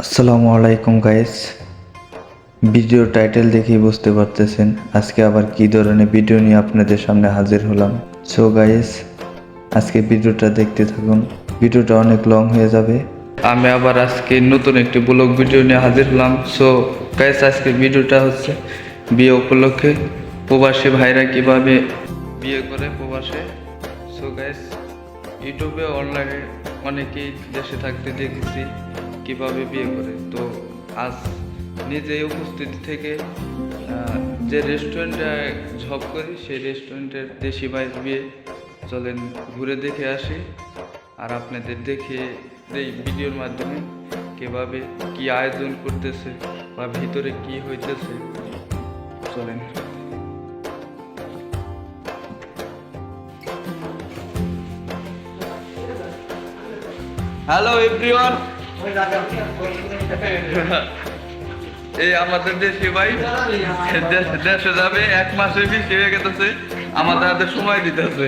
আসসালামু আলাইকুম guys. Video title দেখেই বুঝতে পারতেছেন আজকে আবার কি ধরনের ভিডিও নিয়ে আপনাদের সামনে হাজির হলাম। সো গাইস, আজকে ভিডিওটা দেখতে থাকুন, ভিডিওটা অনেক লং হয়ে যাবে। আমি আবার আজকে নতুন একটি ব্লগ ভিডিও নিয়ে হাজির হলাম। সো গাইস, আজকে ভিডিওটা হচ্ছে বিয়ে উপলক্ষে প্রবাসী ভাইরা কিভাবে বিয়ে করে প্রবাসে। সো গাইস, ইউটিউবে অনলাইনে অনেকেই দেশে থাকতে দেখেছি কিভাবে বিয়ে করে। তো আজ নিজে উপস্থিতি থেকে যে রেস্টুরেন্টে জব করি সেই রেস্টুরেন্টের দেশি ভাইয়ের বিয়ে চলেন ঘুরে দেখে আসি, আর আপনাদের দেখিয়ে এই ভিডিওর মাধ্যমে কিভাবে কি আয়োজন করতেছে বা ভিতরে কি হইতেছে চলেন। হ্যালো এভরিওয়ান, এই আমাদের দেশি ভাই দেশে যাবে, 1 মাসের বেশি হয়ে গেছে, আমাদের হাতে সময় দিতেছে।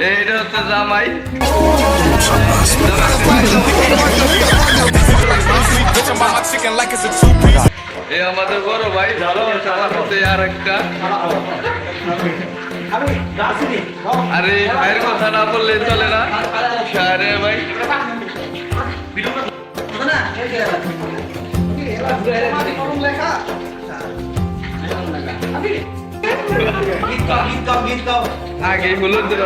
এইটা হচ্ছে জামাই, এই আমাদের বড় ভাই, আমার হাতে আর একটা। আরে ভাইয়ের কথা না বললে চলে না। আরে ভাই আগে হলুদ দিল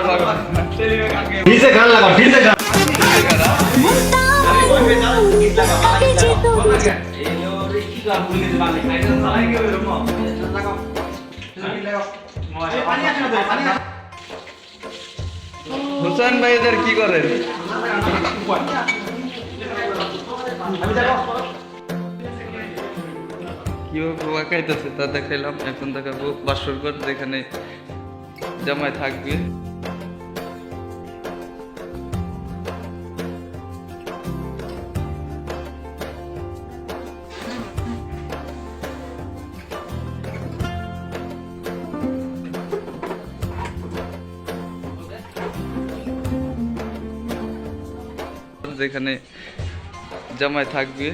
গান লাগাও, হুসেন ভাই এদের কি করেন? কিভাবে খাইতেছে তা দেখাইলাম। এখন দেখাবো বাসর ঘর, যেখানে জামাই থাকবে। যেখানে জামাই থাকবে।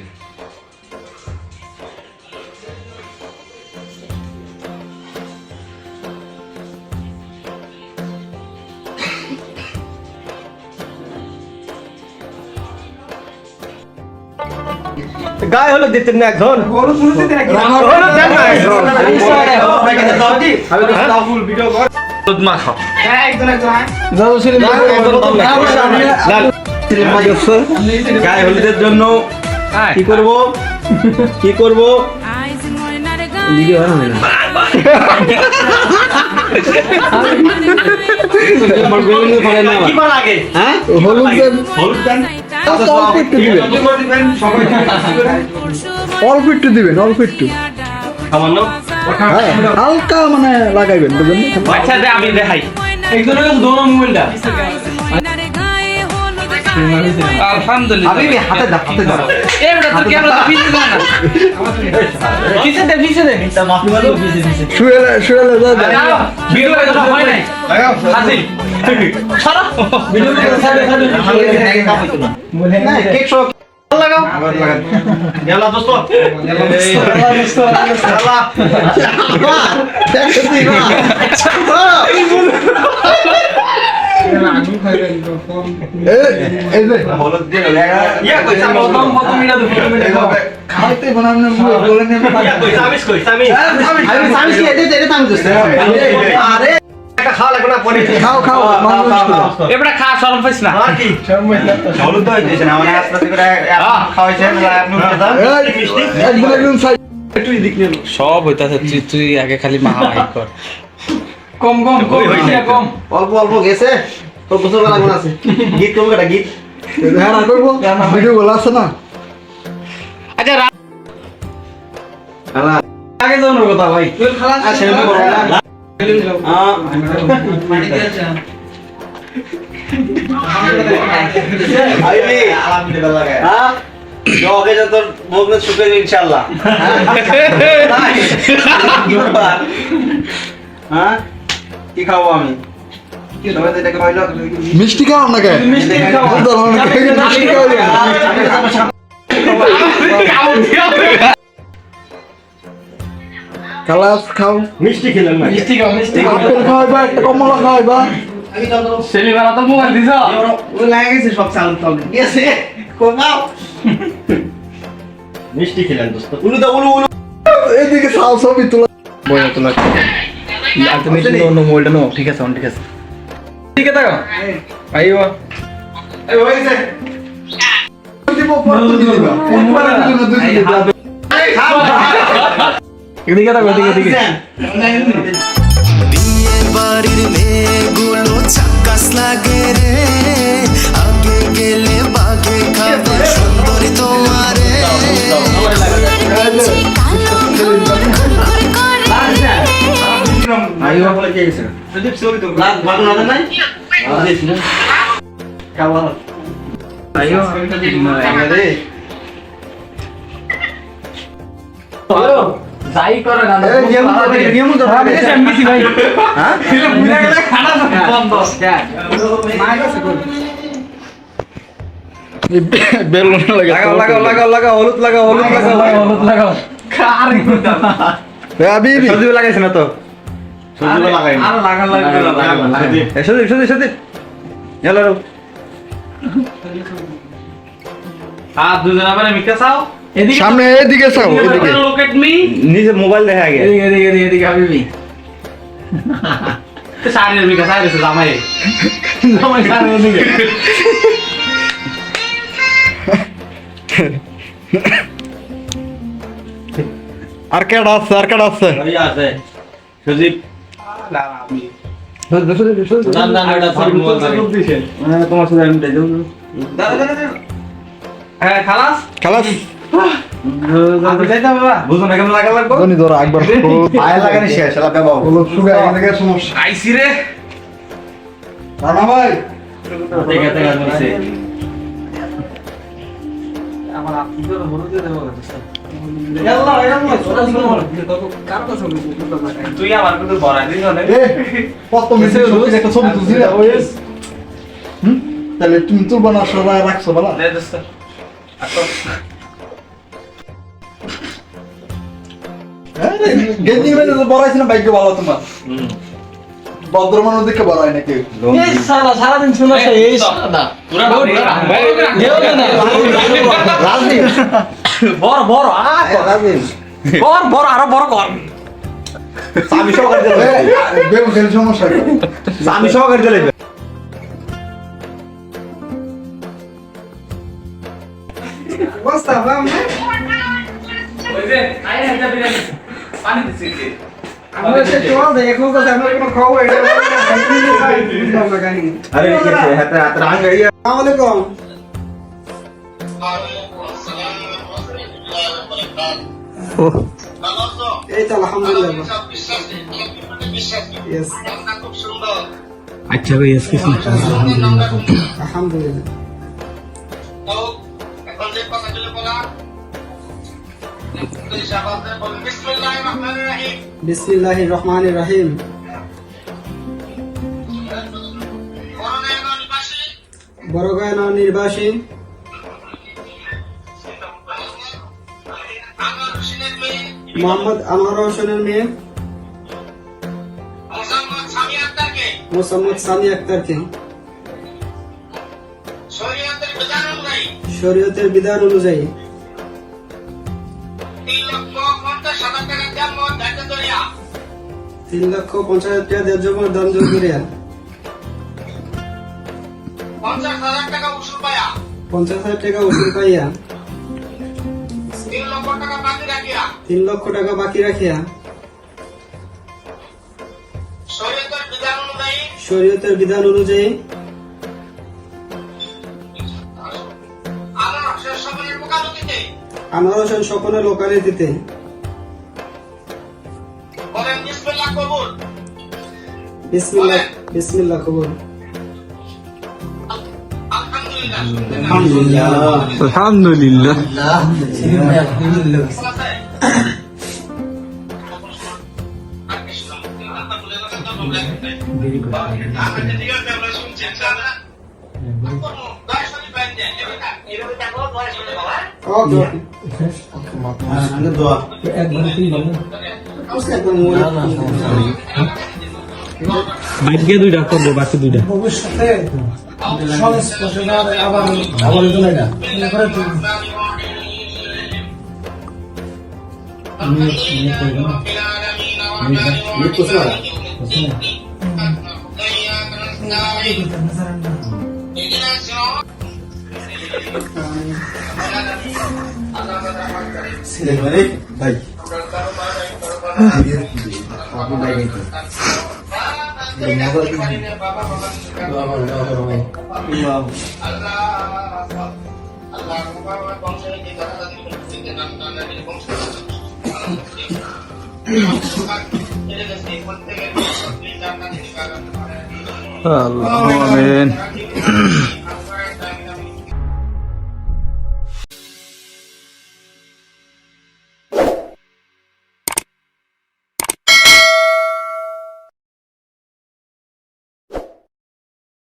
গায়ে হলুদ দিতেন না একজন, হলুদ দেন না একজন, হলুদ মাখাও গায়ে হলুদের জন্য কি করব ভিডিও হয় না। অল্প একটু দিবেন, অল্প একটু হালকা মানে লাগাইবেন, বুঝলেন? আমি দেখাই একজনের কাছে দোনো মোবাইলটা আলহামদুলিল্লাহ। আমি হাতে দাও, হাতে দাও। এবড়া তো ক্যামেরা তো পিছে না, পিছে দে তা মাফি বলো, পিছে শুয়ে দাও। ভিডিও কথা হয় নাই হাসিল সারা ভিডিও সাথে বলে না কেক শো লাগাও গেলা দোস্ত সালা দেখছি না আগুন খাইবেন তো ফোন এই যে হলুদ দিয়ে লাগা ইয়া কইছা প্রথম মিলা দু মিনিট খাইতে বানানো বলে নে ইয়া কইছা আমিস কি এটা তাম দিছে আরে একটা খাওয়া লাগবে না পরে খাও এবড়া খা শরম পাইছ না আর কি শরম পাইছ না তো হলুদ দই দিছ না মানে আস্তে করে খাওয়াইছেন আপনি মিষ্টি একদম একটু দিক নিয়ে সব হইতাছে, তুই আগে খালি মাহামাহি কর। কম অল্প গেছে তো গোসল করা গুণ আছে। গীত কম একটা গীত হ্যাঁ না করবো, ভিডিও বলা আছে না। আচ্ছা আগে যাওয়ার কথা ভাই, তুই খালাস আছে না বড় না হ্যাঁ আইবি আলহামদুলিল্লাহ লাগে হ্যাঁ যোগে যত বগলে সুপে ইনশাআল্লাহ হ্যাঁ কি খাবো আমি মিষ্টি খাও না, মিষ্টি খাও। কালাস খাও মিষ্টি খেলেন না মিষ্টি খাও মিষ্টি আপেল খাওয়াইবা একটা কমলা খাওয়াইবা সেলিমারা তো মোবাইল দিছ ও লাগে গেছে সব চাল চাল গেছে কোমাও মিষ্টি খেলেন দোস্ত উলু দা উলু উলু এদিকে সাল ছবি তোলা বই তোলা আর তুমি নো মোবাইলটা নো ঠিক আছে ঠিক আছে ঠিক আছে তাকো আইও এই হইছে দিব পর তো দিবা মোবাইলের জন্য দুই দিবা এদিকে তাকো এদিকে বিয়ে বাড়ির মেয়েগুলো চাক্কাস লাগে রে আগে গেলে বাগে খাবে সুন্দরী তোমারে আইও বলে কে গেছে প্রদীপ সরি তো লাগ ভালো না নাই কেমন আইও রে হ্যালো যাই করে না নিয়ম তো আমি এমবিসি ভাই হ্যাঁ বুঝা গেলে খানা বন্ধ মা গেছে কোন বেলুন লাগাও হলুদ লাগাও কার করতে এ আবিবি সজীব লাগাইছ না তো সজীব লাগাই আর লাগা সজীব চলো রো দুজন আবার মিকা চাও এদিকে সামনে এদিকে চাও এদিকে লুক এট মি নিজে মোবাইল দেখা আগে এদিকে হাবিবি তো সারে মিকা সারে তো জামাই সারে এদিকে আর কেডা আছে ওই আছে সজীব আমি তোমার সাথে আমি হ্যাঁ খালাস খালাস বুঝো না কেমন লাগা লাগবো ধনি ধর একবার পায়ে লাগানি শেষ এলা বাবা হলো সুগা এদিকে সমস্যা আইসি রে রানা ভাই ঠিক আছে বলছে আমার আপনি তো হলুদে দেবো তুই আমার কিন্তু বড়াই দিস না এ কত মেসেজ হচ্ছে একটা ছবি তুলছি রে ওয়েস তাহলে তুমি তুলবা না সবাই রাখছো বলা লে দোস্ত আকো গেঞ্জি মেলে তো বড়াইছ না বাইকে ভালো তোমার ভদ্র মানুষ দেখে বড়াই নাকি এই সারা সারা দিন শুনো এই সাদা পুরা দেও না রাজনি বড় বড় রাজনি বড় আরো বড় কর আমি সহকারে চলে বেউ খেল সমস্যা আমি সহকারে চলে বস্তা বাম না ওই যে আই হাতে বিরিয়ানি পানি দিছি আমরা সে চল দে এখন তো আমরা কোনো খাও এটা আরে কি আছে হাতে হাতে রাং গই আসসালামু আলাইকুম এই তো আলহামদুলিল্লাহ ইয়েস আচ্ছা ভাই আজকে আলহামদুলিল্লাহ বিসমিল্লাহির রহমানির রহিম বড়গাঁও নির্বাসী মোহাম্মদ আনোয়ার হোসেনের মেয়ে মোসাম্মদ সামি আক্তারকে শরীয়তের বিধান অনুযায়ী 3,50,000 টাকা দেড় জমা দান করিয়া 50,000 টাকা উসুল পাইয়া 3 লক্ষ টাকা বাকি রাখিয়া শরীয়তের বিধান অনুযায়ী আনোয়ার হোসেন স্বপনের লোকালিটিতে বিসমিল্লাহ কবুল আলহামদুলিল্লাহ ওকে ভাগ্যে দুইটা করবো, বাকি দুইটা ভবিষ্যতে সংস্পর্শে আবার ভাই আল্লাহ আমিন।